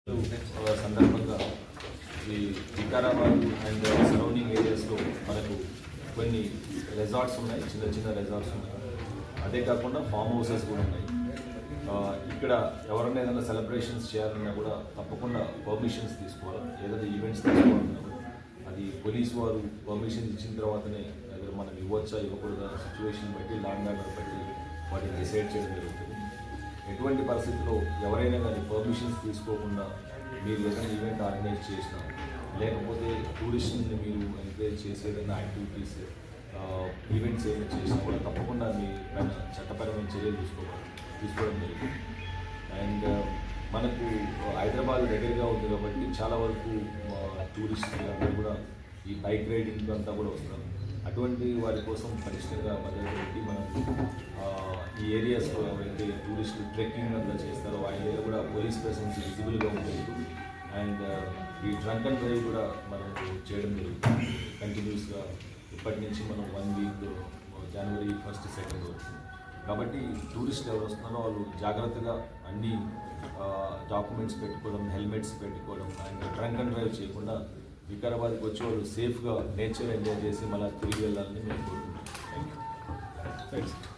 సందర్భంగా ఈ Vikarabad and surrounding ఏరియాస్లో మనకు కొన్ని రిసార్ట్స్ ఉన్నాయి, చిన్న చిన్న రిసార్ట్స్ ఉన్నాయి. అదే కాకుండా ఫామ్ హౌసెస్ కూడా ఉన్నాయి. ఇక్కడ ఎవరైనా ఏదైనా సెలబ్రేషన్స్ చేయాలన్నా కూడా తప్పకుండా పర్మిషన్స్ తీసుకోవాలి. ఏదైనా ఈవెంట్స్ తీసుకోవాలన్నా కూడా అది పోలీస్ వారు పర్మిషన్ ఇచ్చిన తర్వాతనే మనం ఇవ్వచ్చా ఇవ్వకూడదా సిచ్యువేషన్ బట్టి లాంగ్ ఆర్డర్ బట్టి వాటిని డిసైడ్ చేయడం జరుగుతుంది. ఎటువంటి పరిస్థితుల్లో ఎవరైనా కానీ పర్మిషన్స్ తీసుకోకుండా మీరు ఏదైనా ఈవెంట్ ఆర్గనైజ్ చేసినా లేకపోతే టూరిస్ట్ని మీరు ఎంకరేజ్ చేసే ఏదైనా యాక్టివిటీస్ ఈవెంట్స్ ఏమైనా చేసినా కూడా తప్పకుండా మీ పైన చట్టపరమైన చర్యలు తీసుకోవడం జరుగుతుంది. అండ్ మనకు హైదరాబాద్ దగ్గరగా ఉంది కాబట్టి చాలా వరకు టూరిస్టులు అందరూ కూడా ఈ బైక్ రైడింగ్ అంతా కూడా వస్తారు. అటువంటి వారి కోసం పటిష్టంగా భద్రత పెట్టి మనం ఈ ఏరియాస్లో ఎవరైతే టూరిస్టులు ట్రెక్కింగ్ అంతా చేస్తారో ఆ ఏరియా కూడా పోలీస్ ప్రెసెన్స్ విజిబుల్గా ఉంటుంది. అండ్ ఈ డ్రంక్ అండ్ డ్రైవ్ కూడా మనం చేయడం జరుగుతుంది కంటిన్యూస్గా. ఇప్పటి నుంచి మనం 1 వీక్ జనవరి 1, 2 వరకు. కాబట్టి టూరిస్టులు ఎవరు వస్తున్నారో వాళ్ళు జాగ్రత్తగా అన్ని డాక్యుమెంట్స్ పెట్టుకోవడం, హెల్మెట్స్ పెట్టుకోవడం అండ్ డ్రంక్ అండ్ డ్రైవ్ చేయకుండా వికారాబాద్కి వచ్చి వాళ్ళు సేఫ్గా నేచర్ ఎంజాయ్ చేసి మళ్ళీ తిరిగి వెళ్ళాలని మేము కోరుకుంటున్నాం. Thank you.